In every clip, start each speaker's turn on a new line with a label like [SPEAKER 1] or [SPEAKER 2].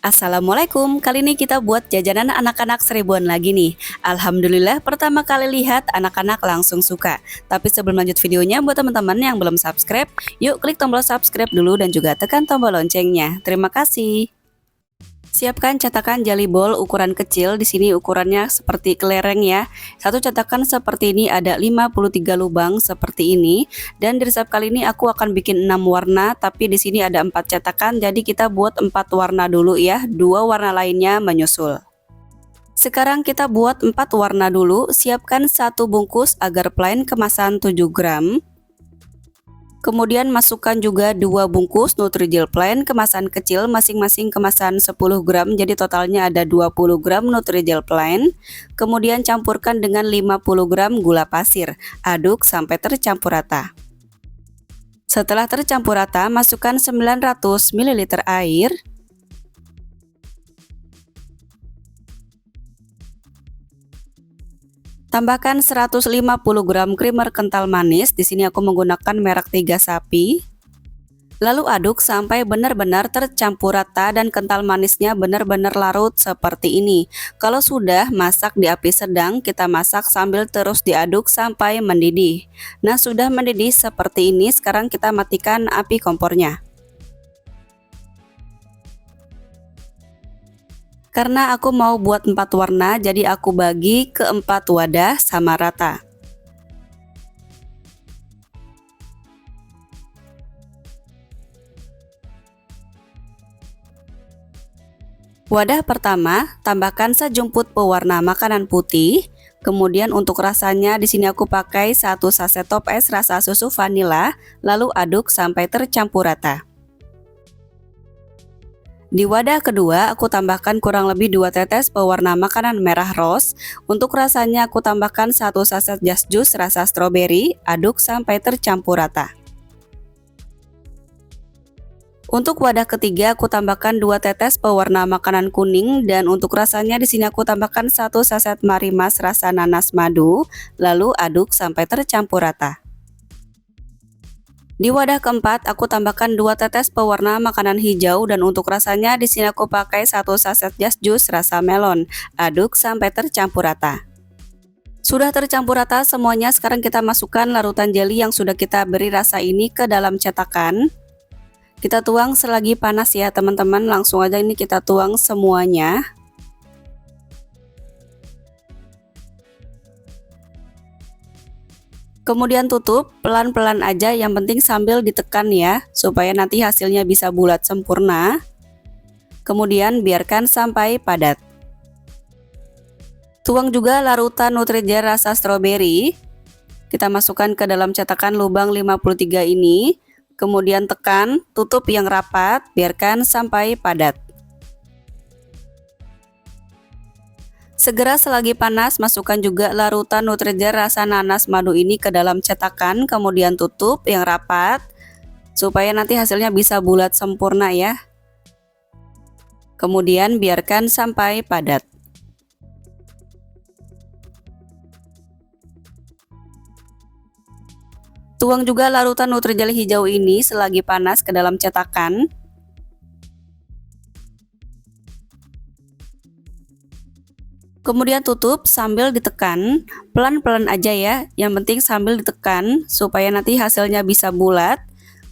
[SPEAKER 1] Assalamualaikum, kali ini kita buat jajanan anak-anak seribuan lagi nih. Alhamdulillah pertama kali lihat anak-anak langsung suka. Tapi sebelum lanjut videonya, buat teman-teman yang belum subscribe, yuk klik tombol subscribe dulu dan juga tekan tombol loncengnya. Terima kasih. Siapkan cetakan jelly ball ukuran kecil, di sini ukurannya seperti kelereng ya. Satu cetakan seperti ini ada 53 lubang seperti ini. Dan di resep kali ini aku akan bikin 6 warna, tapi di sini ada 4 cetakan, jadi kita buat 4 warna dulu ya. 2 warna lainnya menyusul. Sekarang kita buat 4 warna dulu. Siapkan 1 bungkus agar plain kemasan 7 gram. Kemudian masukkan juga 2 bungkus Nutrijel plain kemasan kecil, masing-masing kemasan 10 gram, jadi totalnya ada 20 gram Nutrijel plain. Kemudian campurkan dengan 50 gram gula pasir, aduk sampai tercampur rata. Setelah tercampur rata, masukkan 900 ml air. Tambahkan 150 gram creamer kental manis, di sini aku menggunakan merek 3 Sapi. Lalu aduk sampai benar-benar tercampur rata dan kental manisnya benar-benar larut seperti ini. Kalau sudah, masak di api sedang, kita masak sambil terus diaduk sampai mendidih. Nah, sudah mendidih seperti ini, sekarang kita matikan api kompornya. Karena aku mau buat 4 warna, jadi aku bagi ke 4 wadah sama rata. Wadah pertama, tambahkan sejumput pewarna makanan putih. Kemudian untuk rasanya di sini aku pakai 1 saset top es rasa susu vanila, lalu aduk sampai tercampur rata. Di wadah kedua, aku tambahkan kurang lebih 2 tetes pewarna makanan merah rose. Untuk rasanya aku tambahkan 1 saset Just Juice rasa stroberi, aduk sampai tercampur rata. Untuk wadah ketiga, aku tambahkan 2 tetes pewarna makanan kuning, dan untuk rasanya di sini aku tambahkan 1 saset Marimas rasa nanas madu, lalu aduk sampai tercampur rata. Di wadah keempat, aku tambahkan 2 tetes pewarna makanan hijau, dan untuk rasanya di sini aku pakai 1 saset Just Juice rasa melon. Aduk sampai tercampur rata. Sudah tercampur rata semuanya, sekarang kita masukkan larutan jelly yang sudah kita beri rasa ini ke dalam cetakan. Kita tuang selagi panas ya teman-teman, langsung aja ini kita tuang semuanya. Kemudian tutup, pelan-pelan aja, yang penting sambil ditekan ya, supaya nanti hasilnya bisa bulat sempurna. Kemudian biarkan sampai padat. Tuang juga larutan Nutrijel rasa stroberi. Kita masukkan ke dalam cetakan lubang 53 ini. Kemudian tekan, tutup yang rapat, biarkan sampai padat. Segera selagi panas, masukkan juga larutan Nutrijel rasa nanas madu ini ke dalam cetakan, kemudian tutup yang rapat supaya nanti hasilnya bisa bulat sempurna ya. Kemudian biarkan sampai padat. Tuang juga larutan Nutrijel hijau ini selagi panas ke dalam cetakan. Kemudian tutup sambil ditekan, pelan-pelan aja ya, yang penting sambil ditekan supaya nanti hasilnya bisa bulat.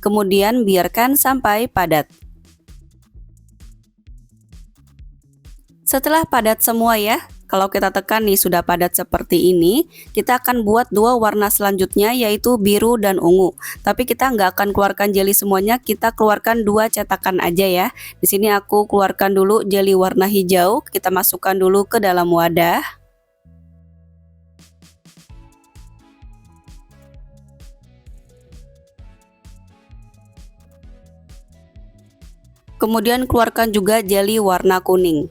[SPEAKER 1] Kemudian biarkan sampai padat. Setelah padat semua ya, kalau kita tekan nih sudah padat seperti ini, kita akan buat 2 warna selanjutnya, yaitu biru dan ungu. Tapi kita nggak akan keluarkan jelly semuanya, kita keluarkan 2 cetakan aja ya. Di sini aku keluarkan dulu jelly warna hijau, kita masukkan dulu ke dalam wadah. Kemudian keluarkan juga jelly warna kuning.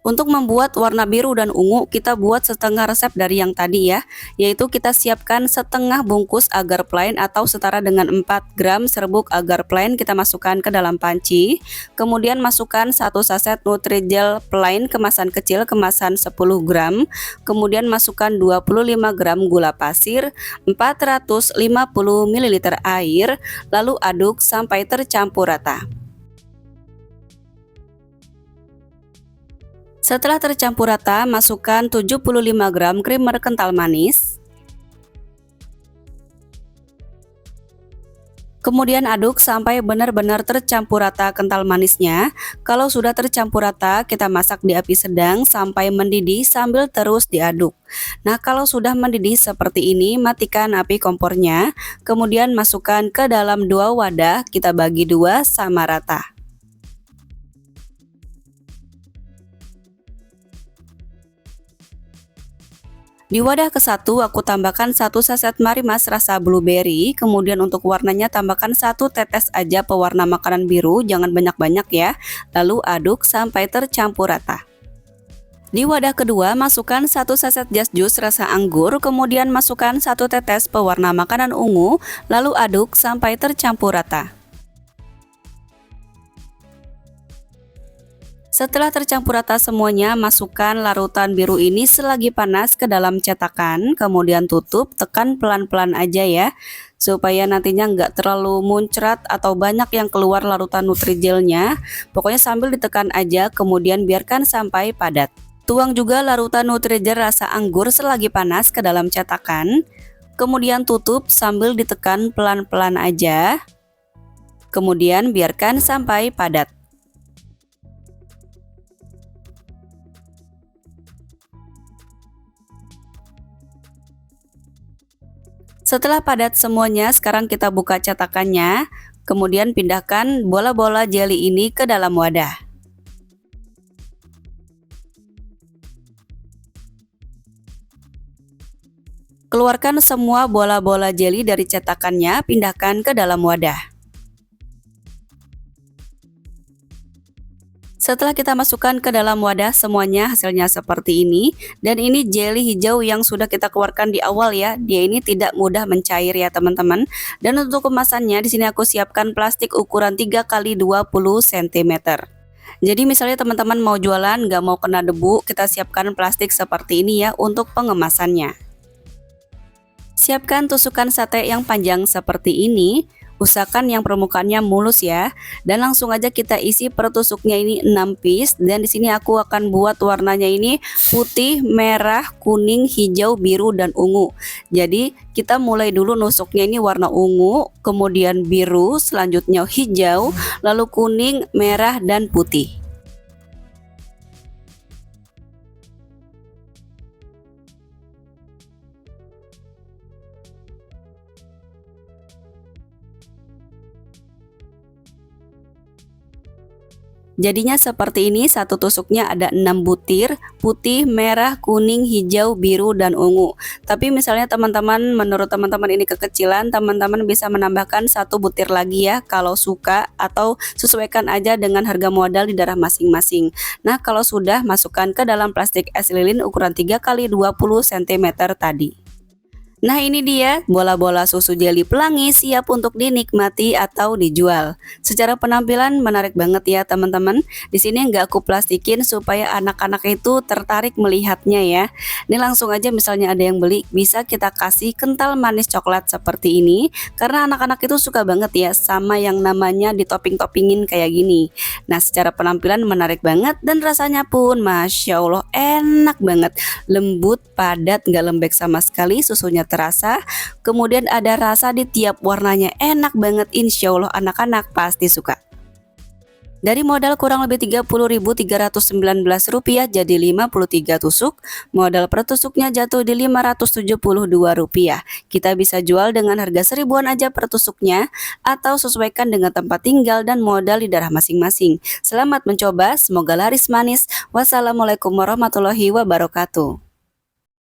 [SPEAKER 1] Untuk membuat warna biru dan ungu, kita buat setengah resep dari yang tadi ya, yaitu kita siapkan setengah bungkus agar plain atau setara dengan 4 gram serbuk agar plain, kita masukkan ke dalam panci. Kemudian masukkan 1 saset Nutrijel plain kemasan kecil, kemasan 10 gram. Kemudian masukkan 25 gram gula pasir, 450 ml air, lalu aduk sampai tercampur rata. Setelah tercampur rata, masukkan 75 gram creamer kental manis. Kemudian aduk sampai benar-benar tercampur rata kental manisnya. Kalau sudah tercampur rata, kita masak di api sedang sampai mendidih sambil terus diaduk. Nah, kalau sudah mendidih seperti ini, matikan api kompornya. Kemudian masukkan ke dalam 2 wadah, kita bagi 2 sama rata. Di wadah ke-1 aku tambahkan 1 saset marimas rasa blueberry, kemudian untuk warnanya tambahkan 1 tetes aja pewarna makanan biru, jangan banyak-banyak ya. Lalu aduk sampai tercampur rata. Di wadah kedua masukkan 1 saset jas jus rasa anggur, kemudian masukkan 1 tetes pewarna makanan ungu, lalu aduk sampai tercampur rata. Setelah tercampur rata semuanya, masukkan larutan biru ini selagi panas ke dalam cetakan, kemudian tutup, tekan pelan-pelan aja ya, supaya nantinya nggak terlalu muncrat atau banyak yang keluar larutan Nutrigelnya. Pokoknya sambil ditekan aja, kemudian biarkan sampai padat. Tuang juga larutan Nutrigel rasa anggur selagi panas ke dalam cetakan, kemudian tutup sambil ditekan pelan-pelan aja, kemudian biarkan sampai padat. Setelah padat semuanya, sekarang kita buka cetakannya, kemudian pindahkan bola-bola jelly ini ke dalam wadah. Keluarkan semua bola-bola jelly dari cetakannya, pindahkan ke dalam wadah. Setelah kita masukkan ke dalam wadah, semuanya hasilnya seperti ini. Dan ini jelly hijau yang sudah kita keluarkan di awal ya. Dia ini tidak mudah mencair ya teman-teman. Dan untuk kemasannya, di sini aku siapkan plastik ukuran 3 x 20 cm. Jadi misalnya teman-teman mau jualan nggak mau kena debu, kita siapkan plastik seperti ini ya untuk pengemasannya. Siapkan tusukan sate yang panjang seperti ini. Usahakan yang permukaannya mulus ya. Dan langsung aja kita isi per tusuknya ini 6 piece. Dan di sini aku akan buat warnanya ini putih, merah, kuning, hijau, biru, dan ungu. Jadi kita mulai dulu nusuknya ini warna ungu, kemudian biru, selanjutnya hijau, lalu kuning, merah, dan putih. Jadinya seperti ini, satu tusuknya ada 6 butir, putih, merah, kuning, hijau, biru, dan ungu. Tapi misalnya teman-teman, menurut teman-teman ini kekecilan, teman-teman bisa menambahkan 1 butir lagi ya kalau suka, atau sesuaikan aja dengan harga modal di daerah masing-masing. Nah, kalau sudah, masukkan ke dalam plastik es lilin ukuran 3 x 20 cm tadi. Nah, ini dia bola-bola susu jelly pelangi siap untuk dinikmati atau dijual. Secara penampilan menarik banget ya teman-teman. Di sini nggak aku plastikin supaya anak-anak itu tertarik melihatnya ya. Ini langsung aja misalnya ada yang beli, bisa kita kasih kental manis coklat seperti ini. Karena anak-anak itu suka banget ya sama yang namanya ditopping-toppingin kayak gini. Nah, secara penampilan menarik banget dan rasanya pun Masya Allah enak banget. Lembut, padat, nggak lembek sama sekali, susunya terasa, kemudian ada rasa di tiap warnanya, enak banget, insya Allah anak-anak pasti suka. Dari modal kurang lebih Rp30.319 jadi 53 tusuk, modal per tusuknya jatuh di Rp572. Kita bisa jual dengan harga seribuan aja per tusuknya, atau sesuaikan dengan tempat tinggal dan modal di daerah masing-masing. Selamat mencoba, semoga laris manis. Wassalamualaikum warahmatullahi wabarakatuh.